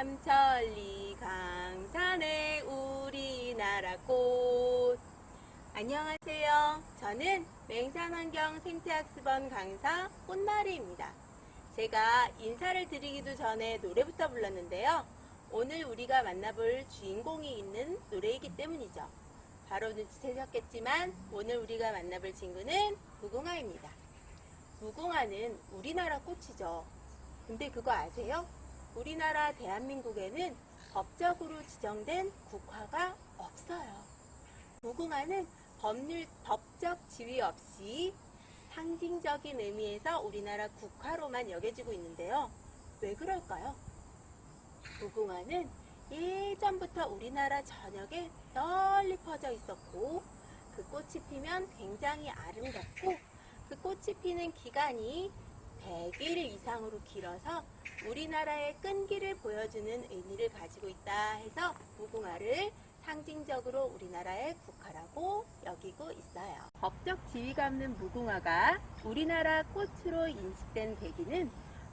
삼천리 강산의 우리나라 꽃. 안녕하세요. 저는 맹산환경 생태학습원 강사 꽃나래입니다. 제가 인사를 드리기도 전에 노래부터 불렀는데요. 오늘 우리가 만나볼 주인공이 있는 노래이기 때문이죠. 바로 눈치채셨겠지만 오늘 우리가 만나볼 친구는 무궁화입니다. 무궁화는 우리나라 꽃이죠. 근데 그거 아세요? 우리나라 대한민국에는 법적으로 지정된 국화가 없어요. 무궁화는 법적 지위 없이 상징적인 의미에서 우리나라 국화로만 여겨지고 있는데요. 왜 그럴까요? 무궁화는 예전부터 우리나라 전역에 널리 퍼져 있었고 그 꽃이 피면 굉장히 아름답고 그 꽃이 피는 기간이 100일 이상으로 길어서 우리나라의 끈기를 보여주는 의미를 가지고 있다 해서 무궁화를 상징적으로 우리나라의 국화라고 여기고 있어요. 법적 지위가 없는 무궁화가 우리나라 꽃으로 인식된 계기는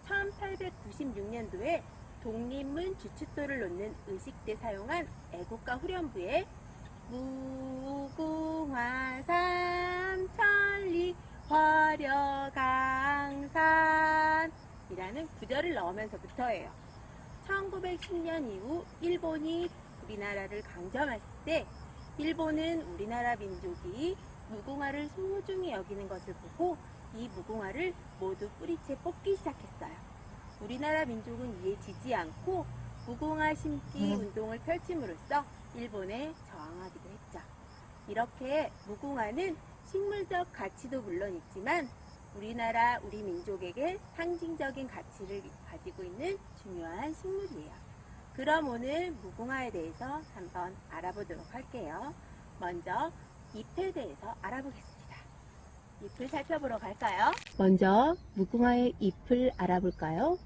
1896년도에 독립문 주춧돌을 놓는 의식 때 사용한 애국가 후렴부에 무궁화 삼천리 화려강산 이라는 구절을 넣으면서부터예요. 1910년 이후 일본이 우리나라를 강점했을 때 일본은 우리나라 민족이 무궁화를 소중히 여기는 것을 보고 이 무궁화를 모두 뿌리채 뽑기 시작했어요. 우리나라 민족은 이에 지지 않고 무궁화 심기 운동을 펼침으로써 일본에 저항하기도 했죠. 이렇게 무궁화는 식물적 가치도 물론 있지만 우리나라, 우리 민족에게 상징적인 가치를 가지고 있는 중요한 식물이에요. 그럼 오늘 무궁화에 대해서 한번 알아보도록 할게요. 먼저 잎에 대해서 알아보겠습니다. 잎을 살펴보러 갈까요? 먼저 무궁화의 잎을 알아볼까요?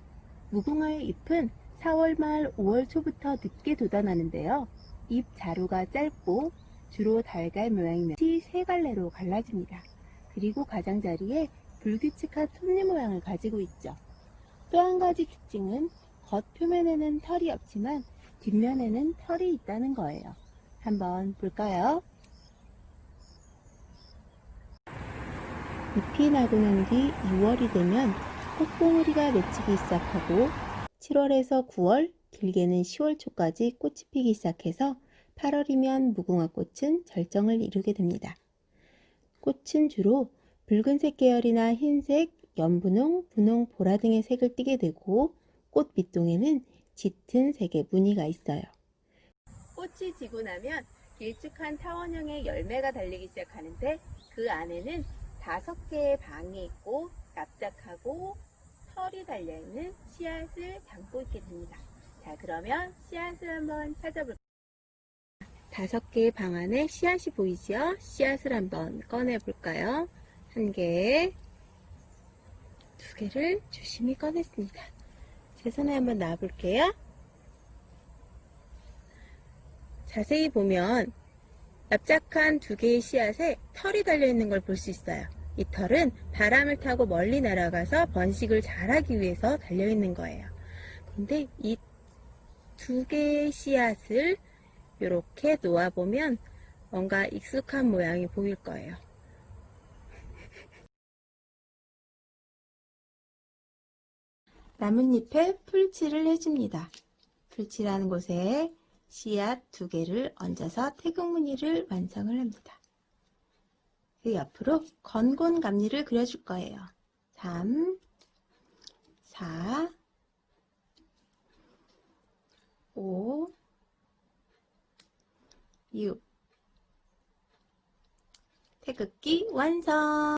무궁화의 잎은 4월 말 5월 초부터 늦게 돋아나는데요. 잎 자루가 짧고 주로 달걀 모양이며 세 갈래로 갈라집니다. 그리고 가장자리에 불규칙한 톱니 모양을 가지고 있죠. 또 한 가지 특징은 겉표면에는 털이 없지만 뒷면에는 털이 있다는 거예요. 한번 볼까요? 잎이 나고 난 뒤 6월이 되면 꽃봉오리가 맺히기 시작하고 7월에서 9월, 길게는 10월 초까지 꽃이 피기 시작해서 8월이면 무궁화꽃은 절정을 이루게 됩니다. 꽃은 주로 붉은색 계열이나 흰색, 연분홍, 분홍, 보라 등의 색을 띠게 되고 꽃 밑동에는 짙은 색의 무늬가 있어요. 꽃이 지고 나면 길쭉한 타원형의 열매가 달리기 시작하는데 그 안에는 5개의 방이 있고 납작하고 털이 달려있는 씨앗을 담고 있게 됩니다. 자, 그러면 씨앗을 한번 찾아볼까요? 5개의 방 안에 씨앗이 보이죠? 씨앗을 한번 꺼내볼까요? 1개, 2개를 조심히 꺼냈습니다. 제 손에 한번 놔볼게요. 자세히 보면 납작한 2개의 씨앗에 털이 달려있는 걸 볼 수 있어요. 이 털은 바람을 타고 멀리 날아가서 번식을 잘하기 위해서 달려있는 거예요. 근데 이 2개의 씨앗을 이렇게 놓아보면 뭔가 익숙한 모양이 보일 거예요. 나뭇잎에 풀칠을 해줍니다. 풀칠하는 곳에 씨앗 2개를 얹어서 태극무늬를 완성을 합니다. 그 옆으로 건곤감리를 그려줄 거예요. 3, 4, 5, 6. 태극기 완성!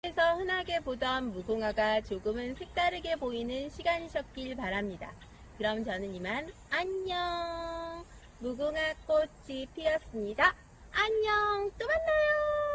에서 흔하게 보던 무궁화가 조금은 색다르게 보이는 시간이셨길 바랍니다. 그럼 저는 이만 안녕! 무궁화 꽃이 피었습니다. 안녕! 또 만나요!